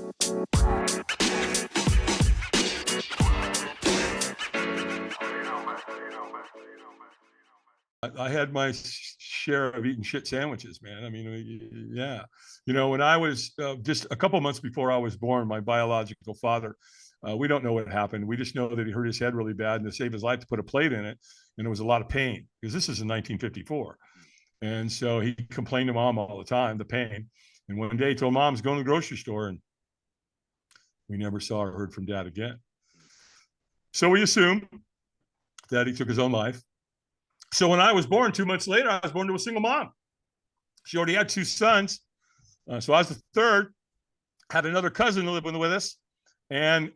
I had my share of eating shit sandwiches, man. I mean, yeah. You know, when I was just a couple months before I was born, my biological father, we don't know what happened. We just know that he hurt his head really bad, and to save his life, to put a plate in it, and there was a lot of pain because this is in 1954. And so he complained to mom all the time, the pain. And one day he told mom he's going to the grocery store, and we never saw or heard from dad again. So we assumed that he took his own life. So when I was born, 2 months later, I was born to a single mom. She already had two sons. So I was the third, had another cousin living with us, and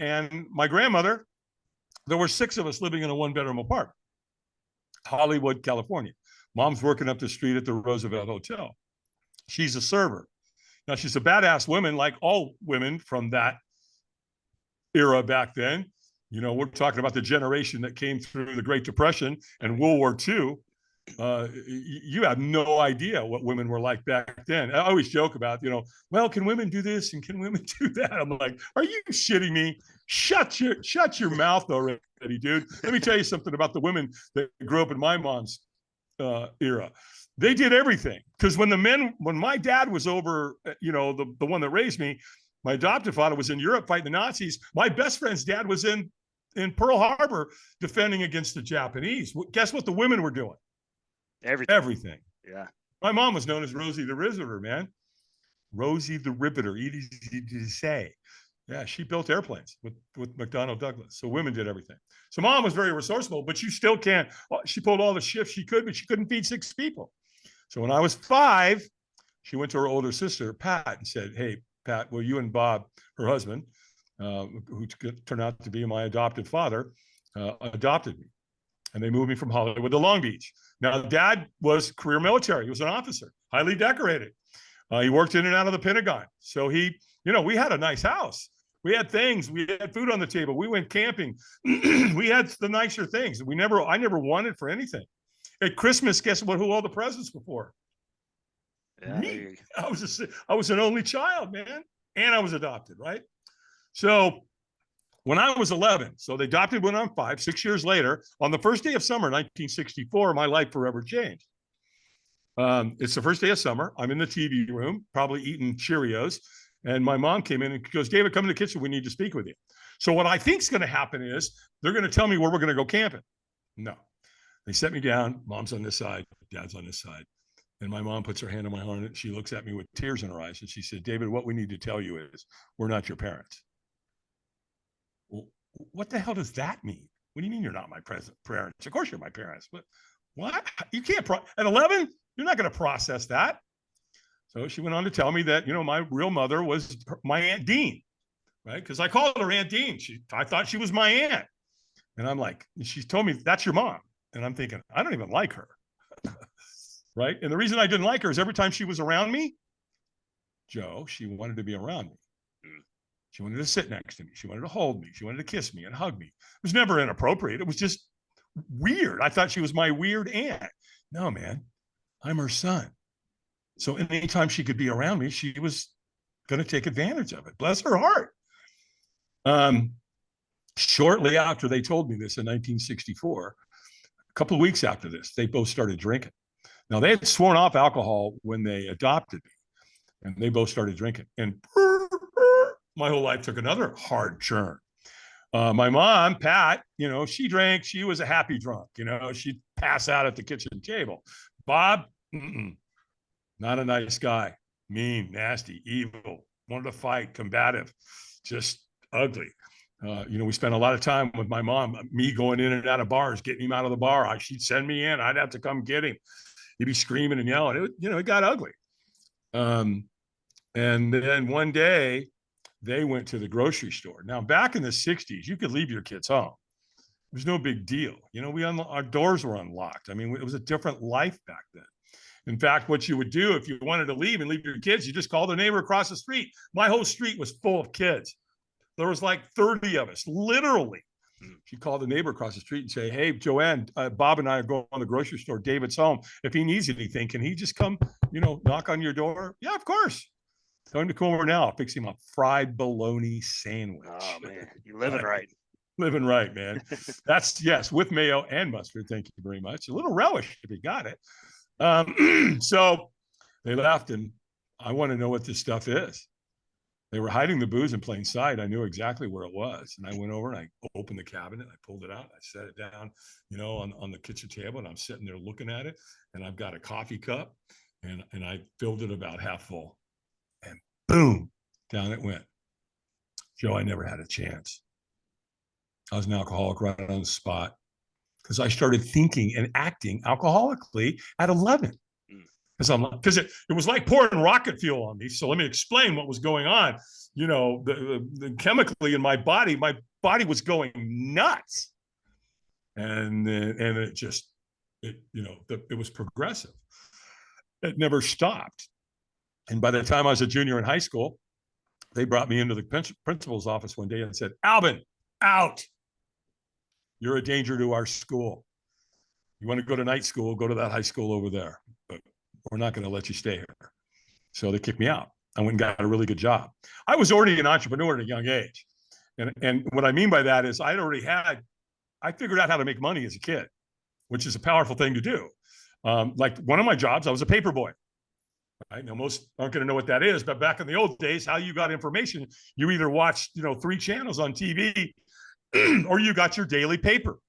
my grandmother. There were six of us living in a one-bedroom apartment, Hollywood, California. Mom's working up the street at the Roosevelt Hotel. She's a server. Now, she's a badass woman, like all women from that era back then. You know, we're talking about the generation that came through the Great Depression and World War II. You have no idea what women were like back then. I always joke about, you know, well, can women do this and can women do that? I'm like, are you shitting me? Shut your mouth already, dude. Let me tell you something about the women that grew up in my mom's era. They did everything, because when my dad was over, you know, the one that raised me, my adopted father was in Europe fighting the Nazis. My best friend's dad was in Pearl Harbor defending against the Japanese. Guess what the women were doing? Everything. Yeah. My mom was known as Rosie the Riveter, man. Rosie the Riveter, easy to say. Yeah, she built airplanes with McDonnell Douglas. So women did everything. So mom was very resourceful, but you still can't. She pulled all the shifts she could, but she couldn't feed six people. So when I was 5, she went to her older sister, Pat, and said, hey, Pat, will you and Bob, her husband, who turned out to be my adopted father, adopted me. And they moved me from Hollywood to Long Beach. Now, dad was career military. He was an officer, highly decorated. He worked in and out of the Pentagon. So he, you know, we had a nice house. We had things. We had food on the table. We went camping. We had the nicer things. I never wanted for anything. At Christmas, guess what? Who all the presents were for? Yeah, me. I was an only child, man, and I was adopted, right? So when I was 11, so they adopted when I'm 5, 6 years later, on the first day of summer, 1964, my life forever changed. It's the first day of summer. I'm in the TV room, probably eating Cheerios. And my mom came in and goes, David, come in the kitchen. We need to speak with you. So what I think is going to happen is they're going to tell me where we're going to go camping. No. They set me down. Mom's on this side. Dad's on this side. And my mom puts her hand on my arm and she looks at me with tears in her eyes. And she said, David, what we need to tell you is we're not your parents. Well, what the hell does that mean? What do you mean you're not my parents? Of course you're my parents. But what? You can't, at 11, you're not going to process that. So she went on to tell me that, you know, my real mother was my Aunt Dean, right? Because I called her Aunt Dean. I thought she was my aunt. And I'm like, she told me, that's your mom. And I'm thinking, I don't even like her, right? And the reason I didn't like her is every time she was around me, Joe, she wanted to be around me. She wanted to sit next to me. She wanted to hold me. She wanted to kiss me and hug me. It was never inappropriate. It was just weird. I thought she was my weird aunt. No, man, I'm her son. So anytime she could be around me, she was going to take advantage of it. Bless her heart. Shortly after they told me this in 1964, a couple of weeks after this, they both started drinking. Now, they had sworn off alcohol when they adopted me, and they both started drinking. And my whole life took another hard turn. My mom, Pat, you know, she drank. She was a happy drunk. You know, she'd pass out at the kitchen table. Bob, not a nice guy. Mean, nasty, evil, wanted to fight, combative, just ugly. You know, we spent a lot of time with my mom, me going in and out of bars, getting him out of the bar. She'd send me in. I'd have to come get him. He'd be screaming and yelling. It got ugly. And then one day, they went to the grocery store. Now, back in the 60s, you could leave your kids home. It was no big deal. You know, our doors were unlocked. I mean, it was a different life back then. In fact, what you would do if you wanted to leave and leave your kids, you just call the neighbor across the street. My whole street was full of kids. There was like 30 of us, literally. She called the neighbor across the street and say, hey, Joanne, Bob and I are going to the grocery store. David's home. If he needs anything, can he just come, you know, knock on your door? Yeah, of course. Tell him to come over now. I'll fix him a fried bologna sandwich. Oh man, you're living right. Living right, man. That's yes, with mayo and mustard. Thank you very much. A little relish if you got it. So they left, and I want to know what this stuff is. They were hiding the booze in plain sight. I knew exactly where it was. And I went over and I opened the cabinet. I pulled it out. I set it down, on the kitchen table. And I'm sitting there looking at it. And I've got a coffee cup. And I filled it about half full. And boom, down it went. Joe, I never had a chance. I was an alcoholic right on the spot because I started thinking and acting alcoholically at 11. Because it was like pouring rocket fuel on me. So let me explain what was going on. The chemically in my body was going nuts, and it just it was progressive. It never stopped. And by the time I was a junior in high school, they brought me into the principal's office one day and said, "Albin, out! You're a danger to our school. You want to go to night school? Go to that high school over there. But we're not going to let you stay here." So they kicked me out. I went and got a really good job. I was already an entrepreneur at a young age. And what I mean by that is I figured out how to make money as a kid, which is a powerful thing to do. Like one of my jobs, I was a paper boy. Right? Now, most aren't going to know what that is, but back in the old days, how you got information, you either watched, 3 channels on TV or you got your daily paper.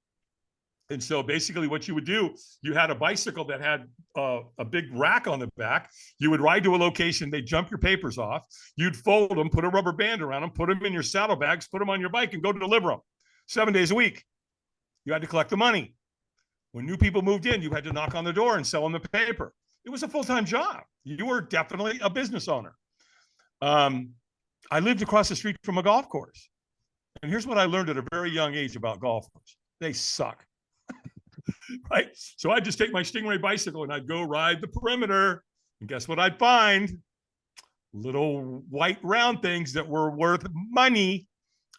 And so basically what you would do, you had a bicycle that had a big rack on the back. You would ride to a location. They'd jump your papers off. You'd fold them, put a rubber band around them, put them in your saddlebags, put them on your bike and go deliver them 7 days a week. You had to collect the money. When new people moved in, you had to knock on the door and sell them the paper. It was a full-time job. You were definitely a business owner. I lived across the street from a golf course. And here's what I learned at a very young age about golfers. They suck. Right? So I'd just take my Stingray bicycle and I'd go ride the perimeter. And guess what I'd find? Little white round things that were worth money.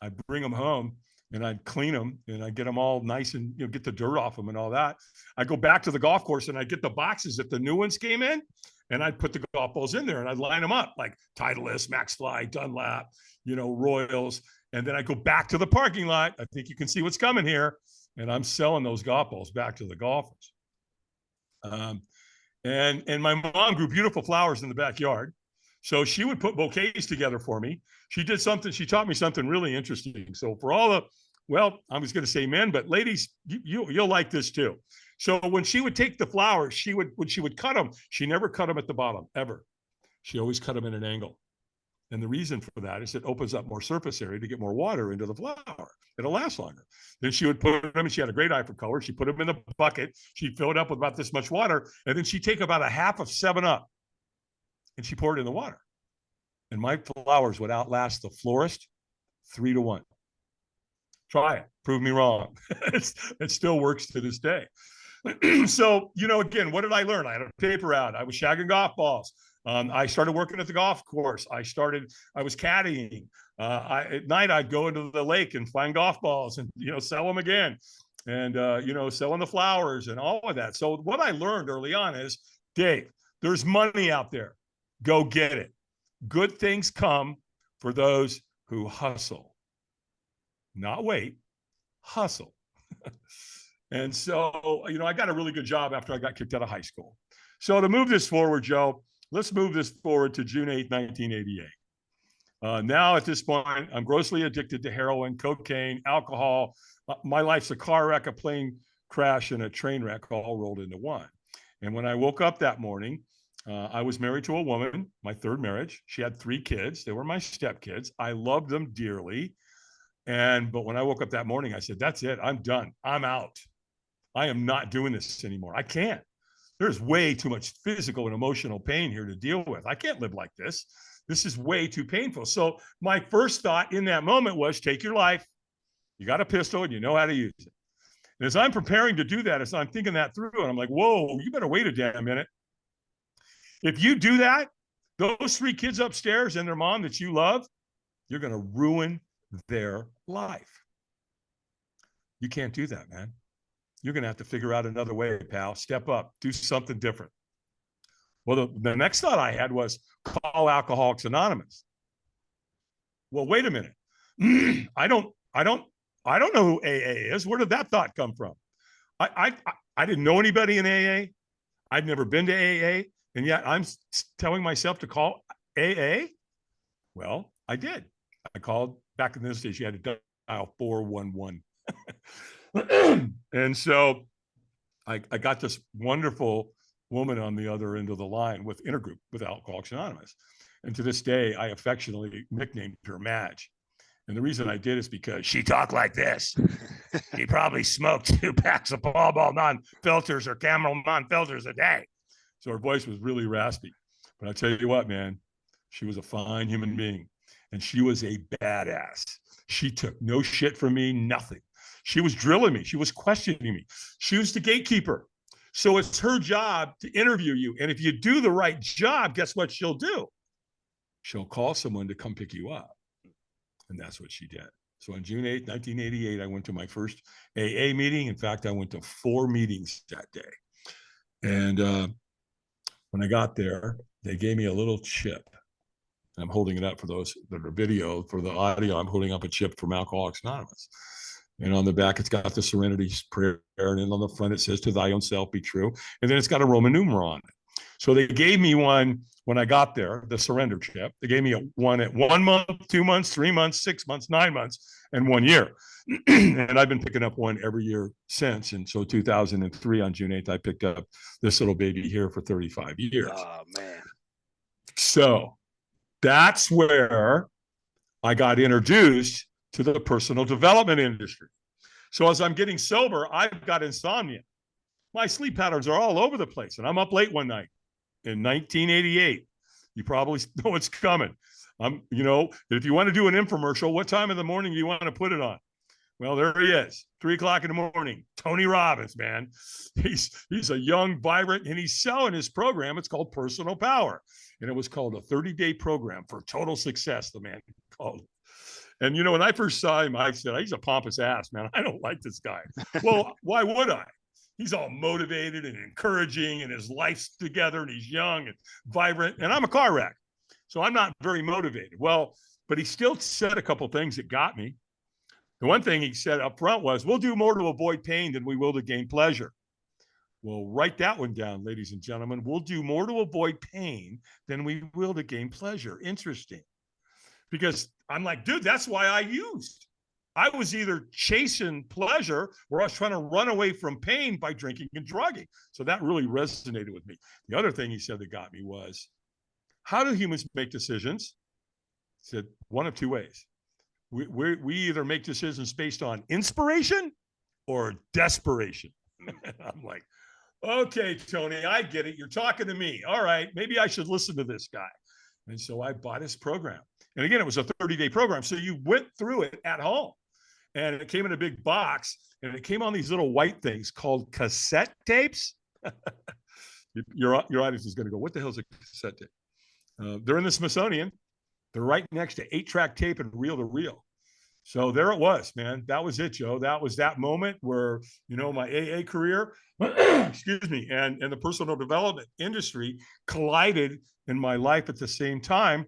I'd bring them home and I'd clean them and I'd get them all nice and get the dirt off them and all that. I'd go back to the golf course and I'd get the boxes that the new ones came in and I'd put the golf balls in there and I'd line them up like Titleist, Max Fly, Dunlap, Royals. And then I go back to the parking lot. I think you can see what's coming here. And I'm selling those golf balls back to the golfers. And my mom grew beautiful flowers in the backyard. So she would put bouquets together for me. She taught me something really interesting. So for all I was going to say men, but ladies, you'll like this too. So when she would take the flowers, when she would cut them, she never cut them at the bottom, ever. She always cut them at an angle. And the reason for that is it opens up more surface area to get more water into the flower. It'll last longer. Then she would put them, and she had a great eye for color. She put them in the bucket. She'd fill it up with about this much water. And then she'd take about a half of 7-Up and she poured it in the water. And my flowers would outlast the florist 3-1. Try it. Prove me wrong. It still works to this day. So, again, what did I learn? I had a paper out. I was shagging golf balls. I started working at the golf course. I was caddying. At night, I'd go into the lake and find golf balls and, sell them again. And, selling the flowers and all of that. So what I learned early on is, Dave, there's money out there. Go get it. Good things come for those who hustle. Not wait, hustle. And so, I got a really good job after I got kicked out of high school. So to move this forward, Joe, let's move this forward to June 8th, 1988. Now at this point, I'm grossly addicted to heroin, cocaine, alcohol. My life's a car wreck, a plane crash, and a train wreck all rolled into one. And when I woke up that morning, I was married to a woman, my third marriage. She had 3 kids. They were my stepkids. I loved them dearly. But when I woke up that morning, I said, that's it. I'm done. I'm out. I am not doing this anymore. I can't. There's way too much physical and emotional pain here to deal with. I can't live like this. This is way too painful. So my first thought in that moment was, take your life. You got a pistol and you know how to use it. And as I'm preparing to do that, as I'm thinking that through, and I'm like, whoa, you better wait a damn minute. If you do that, those 3 kids upstairs and their mom that you love, you're going to ruin their life. You can't do that, man. You're going to have to figure out another way, pal. Step up, do something different. Well, the next thought I had was call Alcoholics Anonymous. Well, wait a minute. I don't know who AA is. Where did that thought come from? I didn't know anybody in AA. I'd never been to AA, and yet I'm telling myself to call AA. Well, I did. I called back in those days. You had to dial 411, and so I got this wonderful woman on the other end of the line with Intergroup with Alcoholics Anonymous, and to this day, I affectionately nicknamed her Madge. And the reason I did is because she talked like this. He probably smoked 2 packs of Pall Mall non-filters or Camel non-filters a day. So her voice was really raspy. But I tell you what, man, she was a fine human being. And she was a badass. She took no shit from me, nothing. She was drilling me. She was questioning me. She was the gatekeeper. So it's her job to interview you. And if you do the right job, guess what she'll do? She'll call someone to come pick you up. And that's what she did. So on June 8th, 1988, I went to my first AA meeting. In fact, I went to 4 meetings that day. And when I got there, they gave me a little chip. I'm holding it up for those that are video. For the audio, I'm holding up a chip from Alcoholics Anonymous. And on the back, it's got the Serenity Prayer. And then on the front, it says, to thy own self be true. And then it's got a Roman numeral on it. So they gave me one when I got there, the surrender chip. They gave me one at 1 month, 2 months, 3 months, 6 months, 9 months, and 1 year. And I've been picking up one every year since. And so 2003 on June 8th, I picked up this little baby here for 35 years. Oh, man. So that's where I got introduced to the personal development industry. So as I'm getting sober, I've got insomnia. My sleep patterns are all over the place. And I'm up late one night in 1988. You probably know what's coming. If you want to do an infomercial, what time in the morning do you want to put it on? Well, there he is, 3 o'clock in the morning. Tony Robbins, man. He's a young, vibrant, and he's selling his program. It's called Personal Power. And it was called a 30-day program for total success, the man called it. And, when I first saw him, I said, he's a pompous ass, man. I don't like this guy. Well, why would I? He's all motivated and encouraging, and his life's together, and he's young and vibrant, and I'm a car wreck. So I'm not very motivated. Well, but he still said a couple things that got me. The one thing he said up front was, we'll do more to avoid pain than we will to gain pleasure. Well, write that one down, ladies and gentlemen. We'll do more to avoid pain than we will to gain pleasure. Interesting. Because I'm like, dude, that's why I used. I was either chasing pleasure or I was trying to run away from pain by drinking and drugging. So that really resonated with me. The other thing he said that got me was, how do humans make decisions? He said, one of 2 ways. We either make decisions based on inspiration or desperation. I'm like, okay, Tony, I get it. You're talking to me. All right, maybe I should listen to this guy. And so I bought his program. And again, it was a 30-day program. So you went through it at home. And it came in a big box, and it came on these little white things called cassette tapes. Your audience is going to go, what the hell is a cassette tape? They're in the Smithsonian. They're right next to 8-track tape and reel-to-reel. So there it was, man. That was it, Joe. That was that moment where, my AA career, excuse me, and the personal development industry collided in my life at the same time.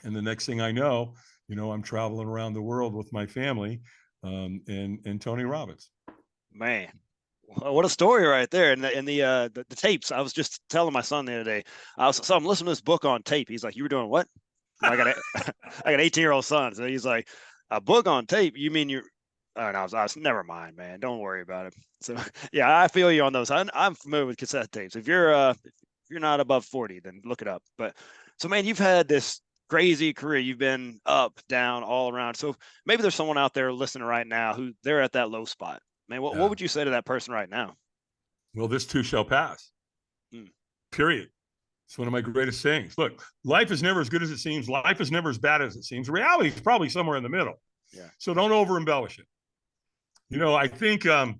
And the next thing I know, I'm traveling around the world with my family and Tony Robbins. Man, what a story right there. And the tapes. I was just telling my son the other day. So I'm listening to this book on tape. He's like, "You were doing what?" I got an 18-year-old son. So he's like, "A book on tape? You mean you're?" And I was never mind, man. Don't worry about it. So yeah, I feel you on those. I'm familiar with cassette tapes. If you're not above 40, then look it up. But so man, you've had this crazy career. You've been up, down, all around. So maybe there's someone out there listening right now who they're at that low spot. Man, what would you say to that person right now? Well, this too shall pass. Period. It's one of my greatest sayings. Look, life is never as good as it seems. Life is never as bad as it seems. Reality is probably somewhere in the middle. Yeah. So don't over embellish it. I think Viktor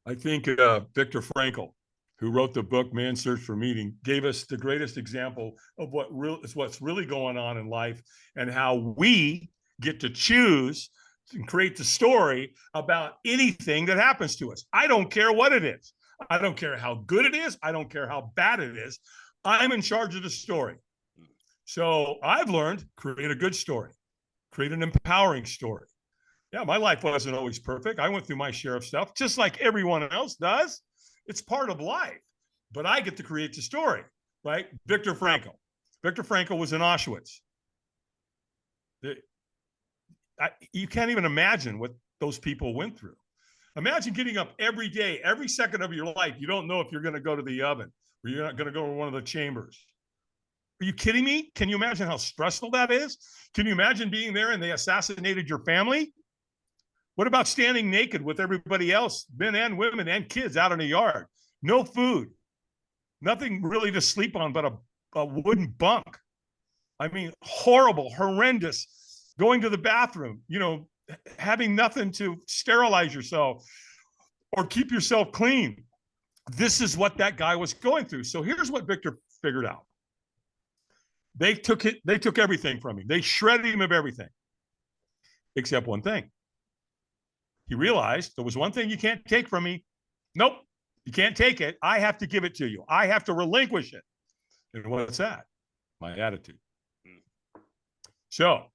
Frankl, who wrote the book Man's Search for Meaning, gave us the greatest example of what's really going on in life and how we get to choose and create the story about anything that happens to us. I don't care what it is. I don't care how good it is. I don't care how bad it is. I'm in charge of the story. So I've learned, create a good story, create an empowering story. Yeah, my life wasn't always perfect. I went through my share of stuff, just like everyone else does. It's part of life. But I get to create the story, right? Viktor Frankl. Viktor Frankl was in Auschwitz. You can't even imagine what those people went through. Imagine getting up every day, every second of your life. You don't know if you're going to go to the oven or you're not going to go to one of the chambers. Are you kidding me? Can you imagine how stressful that is? Can you imagine being there and they assassinated your family? What about standing naked with everybody else, men and women and kids out in the yard? No food, nothing really to sleep on but a wooden bunk. I mean, horrible, horrendous, going to the bathroom, having nothing to sterilize yourself or keep yourself clean. This is what that guy was going through. So here's what Viktor figured out. They took everything from him. They shredded him of everything, except one thing. He realized there was one thing you can't take from me. Nope, you can't take it. I have to give it to you. I have to relinquish it. And what's that? My attitude. So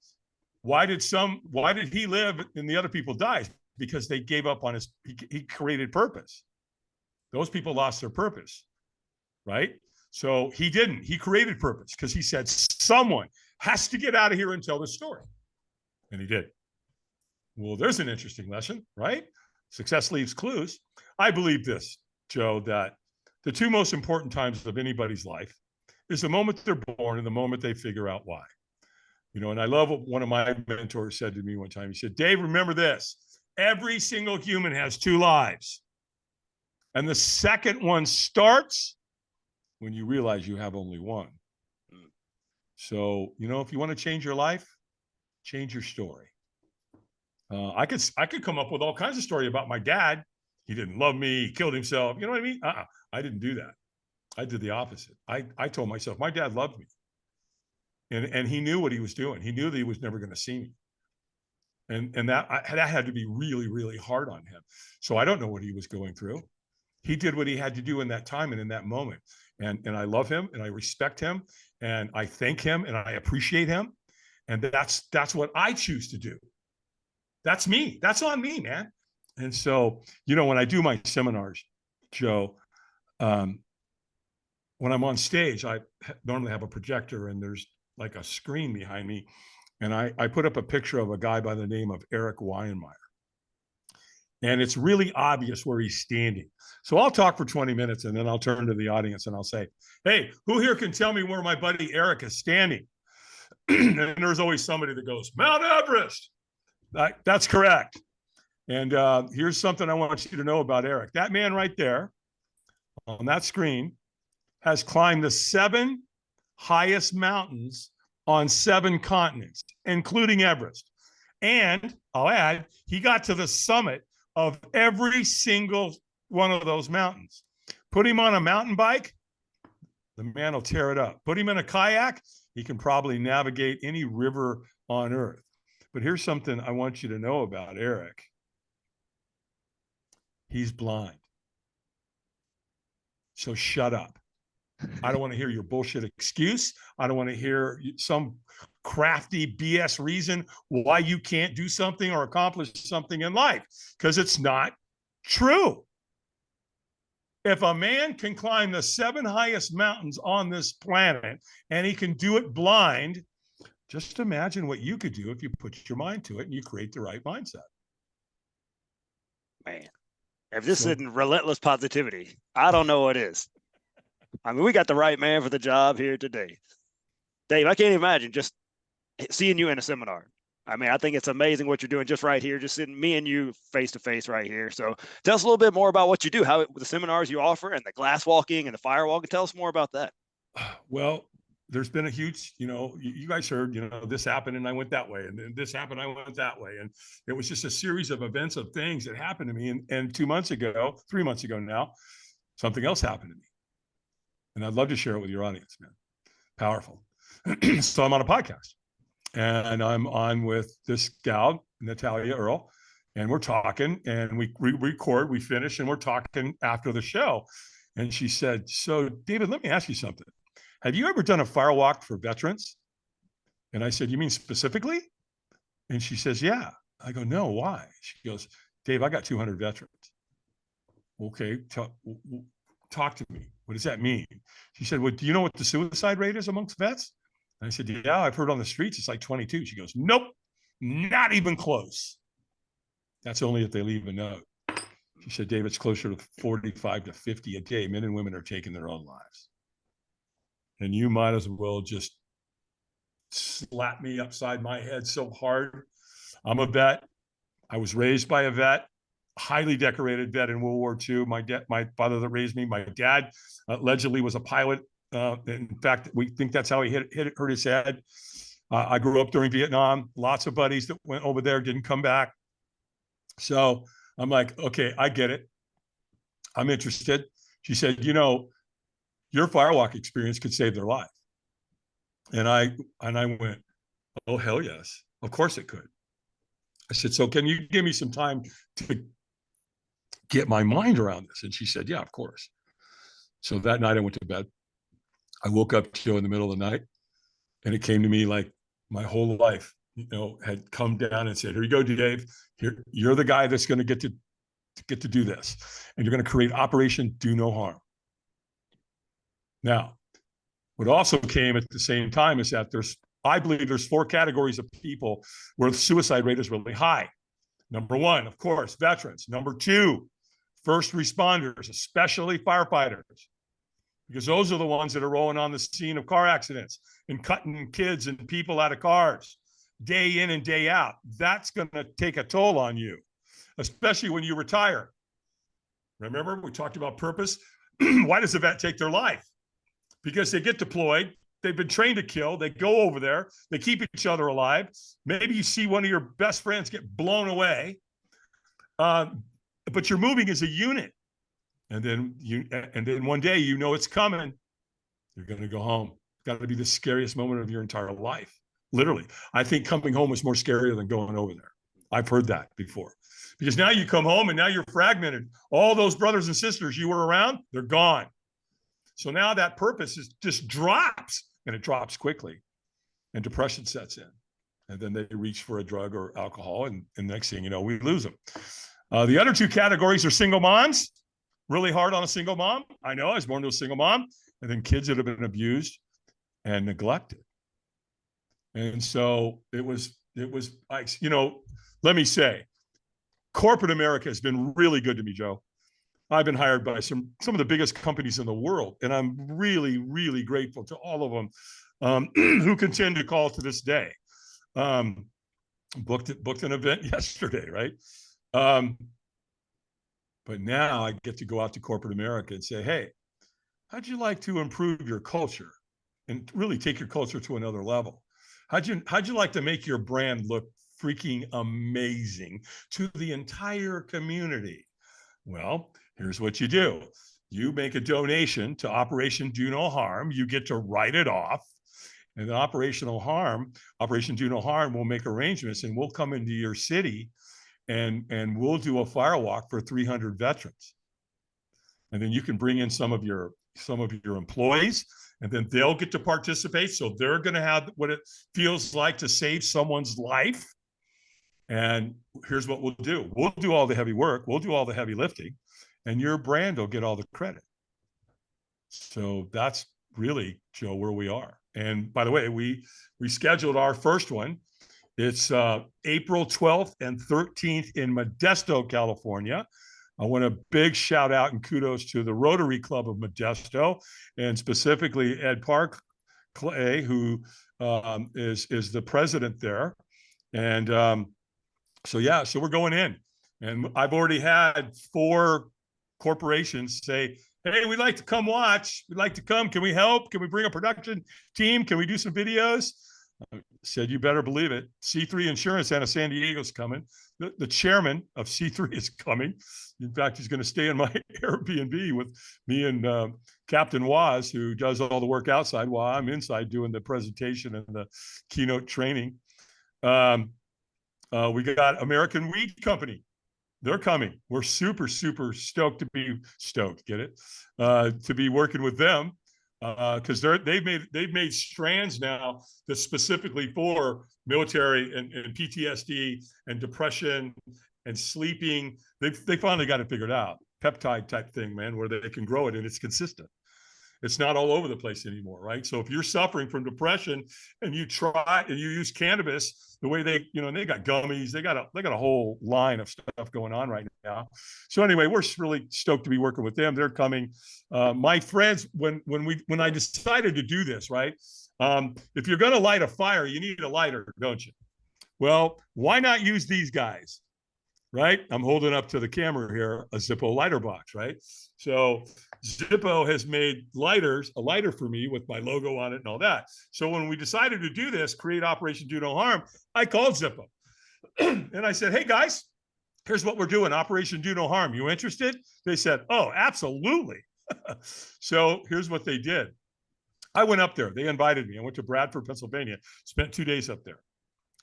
why did he live and the other people die? Because they gave up on he created purpose. Those people lost their purpose, right? So he didn't. He created purpose because he said someone has to get out of here and tell the story. And he did. Well, there's an interesting lesson, right? Success leaves clues. I believe this, Joe, that the two most important times of anybody's life is the moment they're born and the moment they figure out why. And I love what one of my mentors said to me one time. He said, Dave, remember this. Every single human has two lives. And the second one starts when you realize you have only one. So, if you want to change your life, change your story. I could come up with all kinds of story about my dad. He didn't love me. He killed himself. You know what I mean? I didn't do that. I did the opposite. I told myself my dad loved me. And he knew what he was doing. He knew that he was never going to see me. And that had to be really, really hard on him. So I don't know what he was going through. He did what he had to do in that time and in that moment. And I love him and I respect him and I thank him and I appreciate him. And that's what I choose to do. That's me. That's on me, man. And so, when I do my seminars, Joe, when I'm on stage, I normally have a projector and there's like a screen behind me. And I put up a picture of a guy by the name of Eric Weinmeier. And it's really obvious where he's standing. So I'll talk for 20 minutes and then I'll turn to the audience and I'll say, hey, who here can tell me where my buddy Eric is standing? And there's always somebody that goes, Mount Everest. That's correct. And here's something I want you to know about Eric. That man right there on that screen has climbed the 7 highest mountains on 7 continents, including Everest. And I'll add, he got to the summit of every single one of those mountains. Put him on a mountain bike, the man will tear it up. Put him in a kayak, he can probably navigate any river on earth. But here's something I want you to know about Eric. He's blind. So shut up. I don't want to hear your bullshit excuse. I don't want to hear some crafty BS reason why you can't do something or accomplish something in life, because it's not true. If a man can climb the 7 highest mountains on this planet and he can do it blind, just imagine what you could do if you put your mind to it and you create the right mindset. Man, if this isn't relentless positivity, I don't know what is. I mean, we got the right man for the job here today. Dave, I can't imagine just seeing you in a seminar. I mean, I think it's amazing what you're doing just right here, just sitting me and you face to face right here. So tell us a little bit more about what you do, how the seminars you offer and the glass walking and the firewalking. Tell us more about that. Well, there's been a huge, you guys heard, this happened and I went that way, and then this happened, I went that way. And it was just a series of events of things that happened to me. And 3 months ago now, something else happened to me. And I'd love to share it with your audience, man. Powerful. So I'm on a podcast and I'm on with this gal, Natalia Earl, and we're talking, and we record, we finish, and we're talking after the show. And she said, "So, David, let me ask you something. Have you ever done a firewalk for veterans?" And I said, "You mean specifically?" And she says, "Yeah." I go, "No, why?" She goes, "Dave, I got 200 veterans." Okay, talk to me. What does that mean? She said, "Well, do you know what the suicide rate is amongst vets?" And I said, "Yeah, I've heard on the streets it's like 22." She goes, "Nope, not even close. That's only if they leave a note." She said, "Dave, it's closer to 45 to 50 a day. Men and women are taking their own lives. And you might as well just slap me upside my head so hard. I'm a vet. I was raised by a vet, highly decorated vet in World War II. My father that raised me, my dad allegedly was a pilot. In fact, we think that's how he hurt his head. I grew up during Vietnam. Lots of buddies that went over there, didn't come back. So I'm like, okay, I get it. I'm interested. She said, "You know, your firewalk experience could save their life." And I went, "Oh, hell yes. Of course it could." I said, "So can you give me some time to get my mind around this?" And she said, "Yeah, of course." So that night I went to bed. I woke up in the middle of the night, and it came to me like my whole life, had come down and said, "Here you go, Dave. Here, you're the guy that's going to get to do this, and you're going to create Operation Do No Harm." Now, what also came at the same time is that I believe there's 4 categories of people where the suicide rate is really high. Number 1, of course, veterans. Number 2, first responders, especially firefighters, because those are the ones that are rolling on the scene of car accidents and cutting kids and people out of cars day in and day out. That's going to take a toll on you, especially when you retire. Remember, we talked about purpose. Why does a vet take their life? Because they get deployed. They've been trained to kill. They go over there. They keep each other alive. Maybe you see one of your best friends get blown away, but you're moving as a unit. And then one day, it's coming. You're going to go home. It's got to be the scariest moment of your entire life. Literally. I think coming home is more scarier than going over there. I've heard that before. Because now you come home and now you're fragmented. All those brothers and sisters you were around, they're gone. So now that purpose just drops, and it drops quickly, and depression sets in. And then they reach for a drug or alcohol, and next thing you know, we lose them. The other 2 categories are single moms. Really hard on a single mom. I know, I was born to a single mom. And then kids that have been abused and neglected. And so it was like, let me say, corporate America has been really good to me, Joe. I've been hired by some of the biggest companies in the world, and I'm really, really grateful to all of them who continue to call to this day. Booked an event yesterday, right? But now I get to go out to corporate America and say, "Hey, how'd you like to improve your culture and really take your culture to another level? How'd you like to make your brand look freaking amazing to the entire community?" Well, here's what you do. You make a donation to Operation Do No Harm. You get to write it off. And then Operation Do No Harm will make arrangements, and we'll come into your city and we'll do a firewalk for 300 veterans. And then you can bring in some of your employees, and then they'll get to participate. So they're going to have what it feels like to save someone's life. And here's what we'll do. We'll do all the heavy work. We'll do all the heavy lifting, and your brand will get all the credit. So that's really, Joe, where we are. And by the way, we scheduled our first one. It's April 12th and 13th in Modesto, California. I want a big shout out and kudos to the Rotary Club of Modesto, and specifically Ed Park Clay, who is the president there. And so we're going in, and I've already had 4 corporations say, "Hey, we'd like to come watch. We'd like to come. Can we help? Can we bring a production team? Can we do some videos?" I said, "You better believe it. C3 Insurance out of San Diego's coming. The chairman of C3 is coming. In fact, he's going to stay in my Airbnb with me and Captain Waz, who does all the work outside while I'm inside doing the presentation and the keynote training. We got American Weed Company They're coming. We're super, super stoked to be stoked. Get it? To be working with them because they've made strands now that's specifically for military and PTSD and depression and sleeping. They finally got it figured out. Peptide type thing, man, where they can grow it and it's consistent. It's not all over the place anymore, right? So if you're suffering from depression and you try and you use cannabis the way they, and they got gummies, they got a whole line of stuff going on right now. So anyway, we're really stoked to be working with them. They're coming. My friends, when I decided to do this, right? If you're going to light a fire, you need a lighter, don't you? Well, why not use these guys? Right? I'm holding up to the camera here a Zippo lighter box, right? So Zippo has made a lighter for me with my logo on it and all that. So when we decided to do this, create Operation Do No Harm, I called Zippo and I said, hey guys, here's what we're doing, Operation Do No Harm. You interested? They said, oh, absolutely. So here's what they did. I went up there. They invited me. I went to Bradford, Pennsylvania, spent 2 days up there,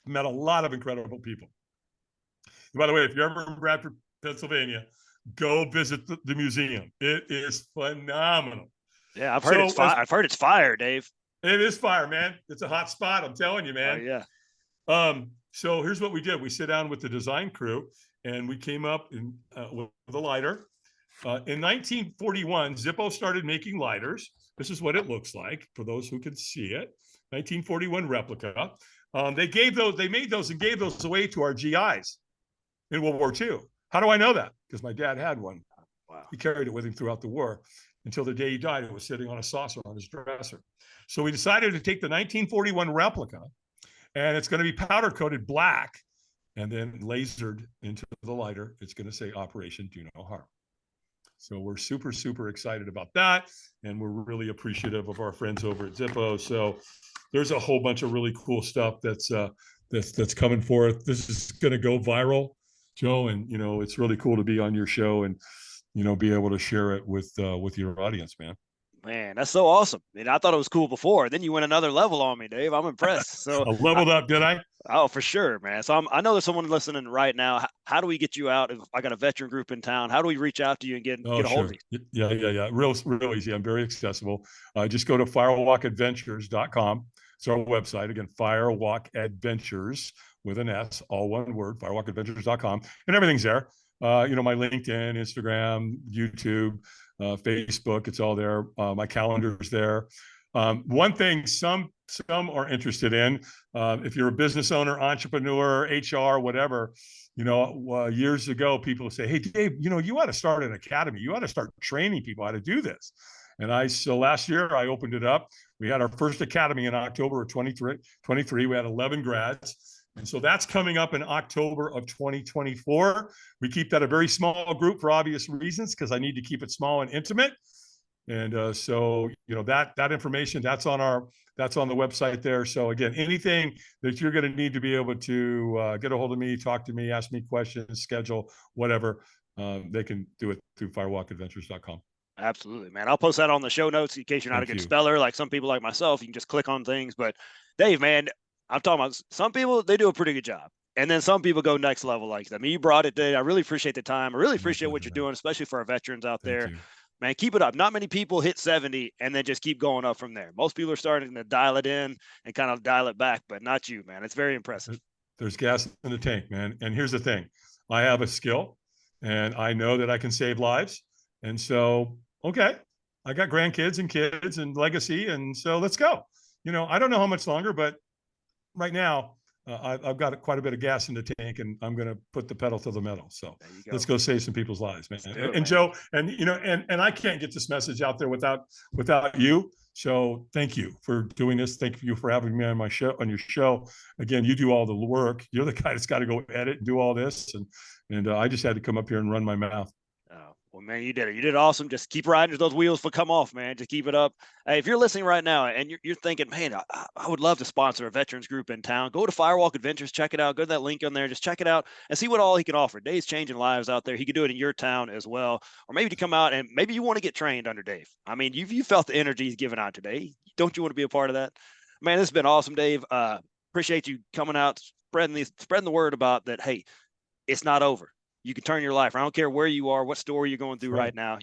met a lot of incredible people. And by the way, if you're ever in Bradford, Pennsylvania, go visit the museum. It is phenomenal. Yeah, I've heard it's fire. I've heard it's fire, Dave. It is fire, man. It's a hot spot. I'm telling you, man. Oh, yeah. So here's what we did. We sit down with the design crew and we came up with a lighter. In 1941, Zippo started making lighters. This is what it looks like for those who can see it. 1941 replica. They made those and gave those away to our GIs in World War II. How do I know that? Because my dad had one. Wow. He carried it with him throughout the war until the day he died. It was sitting on a saucer on his dresser. So we decided to take the 1941 replica, and it's going to be powder coated black and then lasered into the lighter. It's going to say Operation Do No Harm. So we're super, super excited about that. And we're really appreciative of our friends over at Zippo. So there's a whole bunch of really cool stuff that's coming forth. This is going to go viral, Joe, and it's really cool to be on your show and be able to share it with your audience, man. Man, that's so awesome. And I thought it was cool before. Then you went another level on me, Dave. I'm impressed. So I leveled up, did I? Oh, for sure, man. So I know there's someone listening right now. How do we get you out? If I got a veteran group in town, how do we reach out to you and get a hold of you? Yeah. Real easy. I'm very accessible. Just go to firewalkadventures.com. It's our website. Again, Firewalkadventures with an S, all one word, firewalkadventures.com. And everything's there. My LinkedIn, Instagram, YouTube, Facebook, it's all there. My calendar's there. One thing some are interested in, if you're a business owner, entrepreneur, HR, whatever, years ago, people say, hey, Dave, you ought to start an academy. You ought to start training people how to do this. And so last year I opened it up. We had our first academy in October of 23. We had 11 grads. And so that's coming up in October of 2024. We keep that a very small group for obvious reasons, because I need to keep it small and intimate. And so, that information, that's on the website there. So again, anything that you're going to need to be able to get a hold of me, talk to me, ask me questions, schedule, whatever, they can do it through firewalkadventures.com. Absolutely, man. I'll post that on the show notes in case you're not a good speller. Like some people like myself, you can just click on things. But Dave, man, I'm talking about some people, they do a pretty good job. And then some people go next level like that. I mean, you brought it today. I really appreciate the time. I really appreciate what you're doing, especially for our veterans out there. Man, keep it up. Not many people hit 70 and then just keep going up from there. Most people are starting to dial it in and kind of dial it back, but not you, man. It's very impressive. There's gas in the tank, man. And here's the thing. I have a skill and I know that I can save lives. And so, okay, I got grandkids and kids and legacy. And so let's go. I don't know how much longer, but right now, I've got quite a bit of gas in the tank, and I'm going to put the pedal to the metal. So let's go save some people's lives, man. And Joe, and and I can't get this message out there without you. So thank you for doing this. Thank you for having me on your show. Again, you do all the work. You're the guy that's got to go edit and do all this, and I just had to come up here and run my mouth. Well, man, you did it. You did awesome. Just keep riding those wheels will come off, man. Just keep it up. Hey, if you're listening right now and you're thinking, man, I would love to sponsor a veterans group in town, go to Firewalk Adventures, check it out. Go to that link on there. Just check it out and see what all he can offer. Dave's changing lives out there. He could do it in your town as well. Or maybe to come out and maybe you want to get trained under Dave. I mean, you felt the energy he's giving out today. Don't you want to be a part of that? Man, this has been awesome, Dave. Appreciate you coming out, spreading the word about that. Hey, it's not over. You can turn your life. I don't care where you are, what story you're going through Right. right now.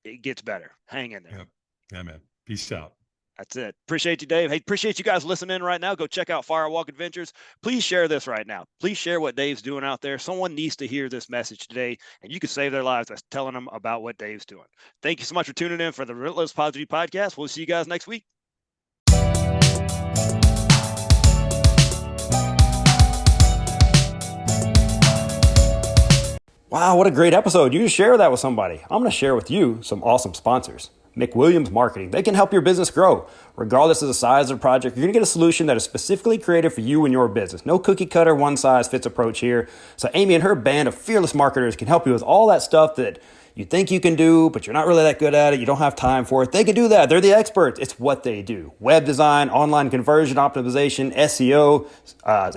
It gets better. Hang in there. Yep. Yeah, man. Peace out. That's it. Appreciate you, Dave. Hey, appreciate you guys listening right now. Go check out Firewalk Adventures. Please share this right now. Please share what Dave's doing out there. Someone needs to hear this message today, and you can save their lives by telling them about what Dave's doing. Thank you so much for tuning in for the Relentless Positivity Podcast. We'll see you guys next week. Wow, what a great episode. You just share that with somebody. I'm going to share with you some awesome sponsors. McWilliams Marketing. They can help your business grow. Regardless of the size of the project, you're going to get a solution that is specifically created for you and your business. No cookie cutter, one size fits approach here. So Amy and her band of fearless marketers can help you with all that stuff that you think you can do, but you're not really that good at it. You don't have time for it. They can do that. They're the experts. It's what they do. Web design, online conversion optimization, SEO,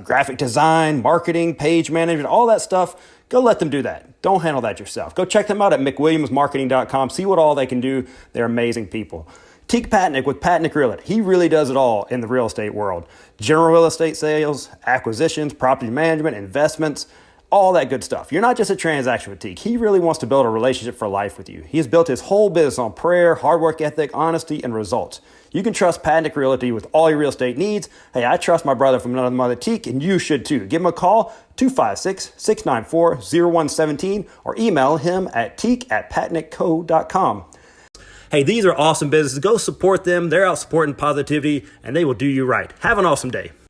graphic design, marketing, page management, all that stuff. Go let them do that. Don't handle that yourself. Go check them out at McWilliamsMarketing.com. See what all they can do. They're amazing people. Teak Patnick with Patnick Realty. He really does it all in the real estate world. General real estate sales, acquisitions, property management, investments, all that good stuff. You're not just a transaction with Teak. He really wants to build a relationship for life with you. He has built his whole business on prayer, hard work ethic, honesty, and results. You can trust Patnick Realty with all your real estate needs. Hey, I trust my brother from another mother, Teak, and you should too. Give him a call, 256-694-0117, or email him at teak@patnickco.com. Hey, these are awesome businesses. Go support them. They're out supporting positivity, and they will do you right. Have an awesome day.